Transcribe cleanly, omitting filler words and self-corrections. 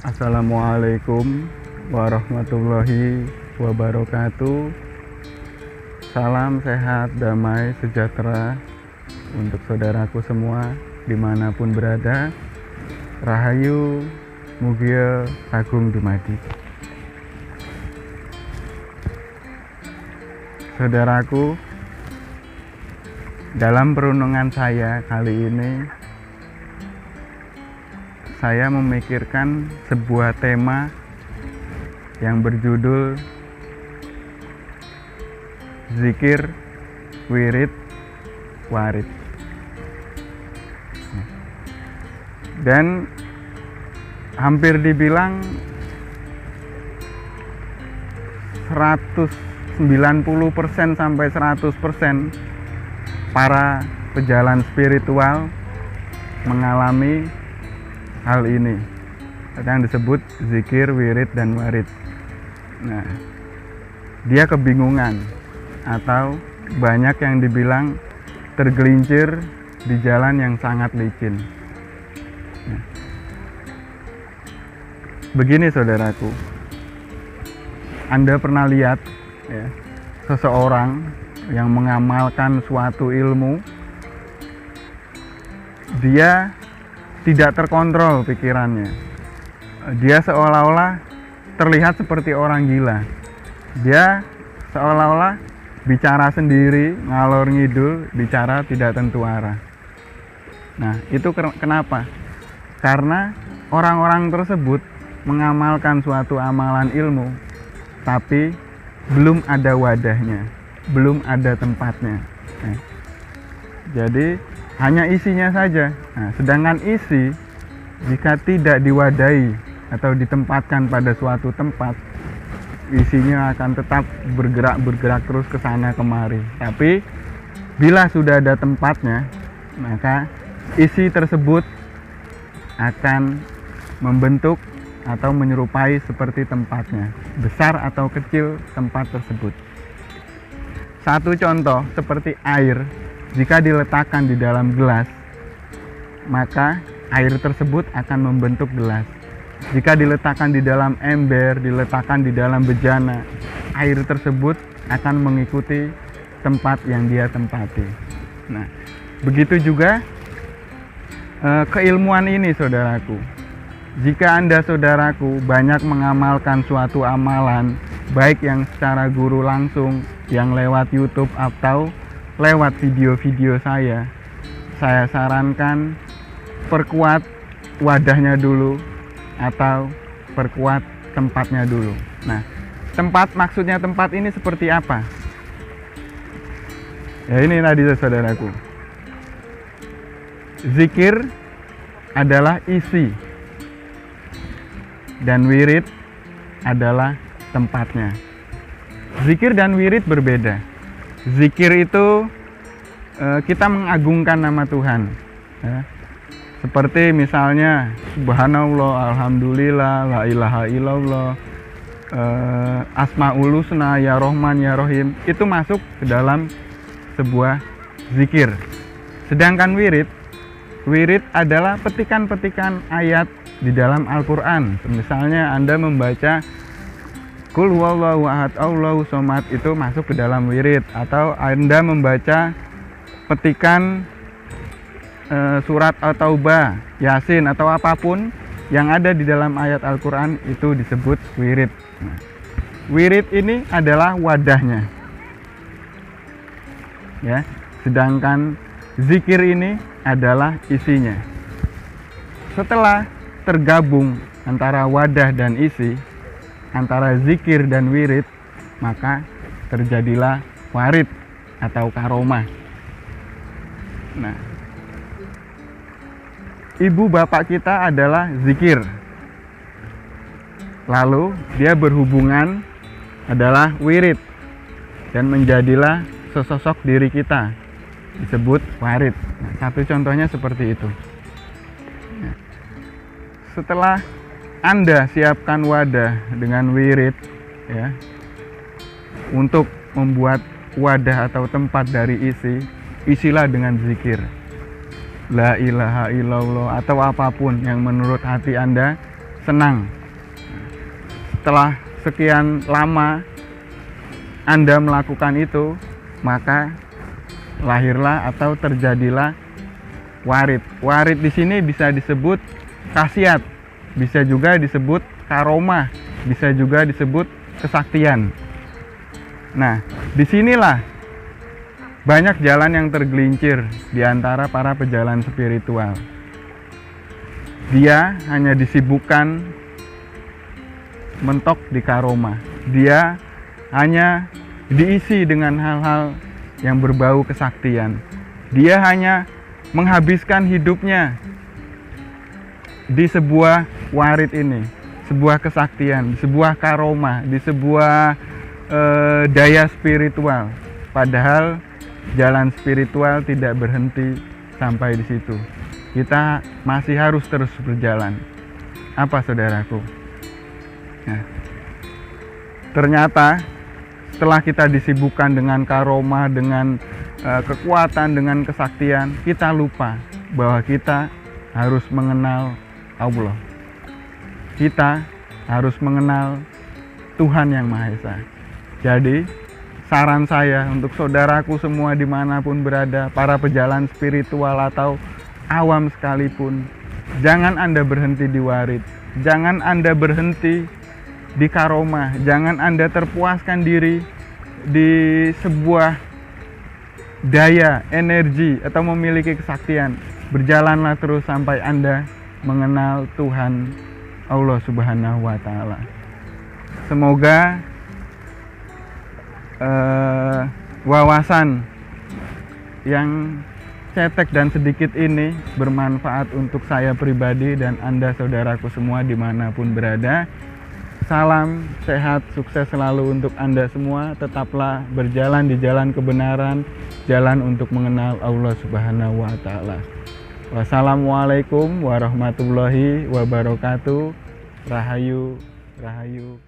Assalamualaikum warahmatullahi wabarakatuh. Salam sehat, damai, sejahtera untuk saudaraku semua dimanapun berada. Rahayu, mugia agung dumadi. Saudaraku, dalam perenungan saya kali ini saya memikirkan sebuah tema yang berjudul zikir, wirid, warid. Dan hampir dibilang 190% sampai 100% para pejalan spiritual mengalami hal ini yang disebut zikir, wirid, dan warid. Nah, dia kebingungan atau banyak yang dibilang tergelincir di jalan yang sangat licin. Nah, begini saudaraku, Anda pernah lihat ya, seseorang yang mengamalkan suatu ilmu, dia tidak terkontrol pikirannya. Dia seolah-olah terlihat seperti orang gila. Dia seolah-olah bicara sendiri, ngalor ngidul, bicara tidak tentu arah. Nah, itu kenapa? Karena orang-orang tersebut mengamalkan suatu amalan ilmu, tapi belum ada wadahnya, belum ada tempatnya. Jadi hanya isinya saja. Nah, sedangkan isi jika tidak diwadahi atau ditempatkan pada suatu tempat, isinya akan tetap bergerak terus ke sana kemari. Tapi bila sudah ada tempatnya, maka isi tersebut akan membentuk atau menyerupai seperti tempatnya, besar atau kecil tempat tersebut. Satu contoh seperti air. Jika diletakkan di dalam gelas, maka air tersebut akan membentuk gelas. Jika diletakkan di dalam ember, diletakkan di dalam bejana, air tersebut akan mengikuti tempat yang dia tempati. Nah, begitu juga keilmuan ini, saudaraku. Jika Anda, saudaraku, banyak mengamalkan suatu amalan, baik yang secara guru langsung, yang lewat YouTube atau lewat video-video saya sarankan perkuat wadahnya dulu atau perkuat tempatnya dulu. Nah, tempat, maksudnya tempat ini seperti apa? Ya, ini tadi saudaraku. Zikir adalah isi dan wirid adalah tempatnya. Zikir dan wirid berbeda. Zikir itu kita mengagungkan nama Tuhan ya. Seperti misalnya subhanallah, alhamdulillah, la ilaha illallah, asmaul husna, ya Rahman, ya Rahim, itu masuk ke dalam sebuah zikir. Sedangkan wirid adalah petikan-petikan ayat di dalam Al-Quran. Misalnya Anda membaca Qul huwallahu ahad, Allahu somad, itu masuk ke dalam wirid. Atau Anda membaca petikan surat At-Taubah, Yasin, atau apapun yang ada di dalam ayat Al-Quran, itu disebut wirid. Nah, wirid ini adalah wadahnya ya. Sedangkan zikir ini adalah isinya. Setelah tergabung antara wadah dan isi, antara zikir dan wirid, maka terjadilah warid atau karomah. Nah, ibu bapak kita adalah zikir, lalu dia berhubungan adalah wirid, dan menjadilah sesosok diri kita, disebut warid. Nah, satu contohnya seperti itu. Nah, setelah Anda siapkan wadah dengan wirid ya, untuk membuat wadah atau tempat dari isi, isilah dengan zikir. La ilaha illallah atau apapun yang menurut hati Anda senang. Setelah sekian lama Anda melakukan itu, maka lahirlah atau terjadilah warid. Warid di sini bisa disebut khasiat, bisa juga disebut karomah, bisa juga disebut kesaktian. Nah, disinilah banyak jalan yang tergelincir di antara para pejalan spiritual. Dia hanya disibukkan mentok di karomah. Dia hanya diisi dengan hal-hal yang berbau kesaktian. Dia hanya menghabiskan hidupnya di sebuah warid ini, sebuah kesaktian, sebuah karomah, di sebuah daya spiritual. Padahal jalan spiritual tidak berhenti sampai di situ. Kita masih harus terus berjalan. Apa saudaraku? Nah, ternyata setelah kita disibukkan dengan karomah, dengan kekuatan, dengan kesaktian, kita lupa bahwa kita harus mengenal Allah. Kita harus mengenal Tuhan yang Maha Esa. Jadi, saran saya untuk saudaraku semua dimanapun berada, para pejalan spiritual atau awam sekalipun, jangan Anda berhenti di warid, jangan Anda berhenti di karomah, jangan Anda terpuaskan diri di sebuah daya, energi, atau memiliki kesaktian. Berjalanlah terus sampai Anda mengenal Tuhan Allah Subhanahu wa Ta'ala. Semoga wawasan yang cetek dan sedikit ini bermanfaat untuk saya pribadi dan Anda saudaraku semua dimanapun berada. Salam sehat, sukses selalu untuk Anda semua. Tetaplah berjalan di jalan kebenaran, jalan untuk mengenal Allah Subhanahu wa Ta'ala. Wassalamualaikum warahmatullahi wabarakatuh. Rahayu, rahayu.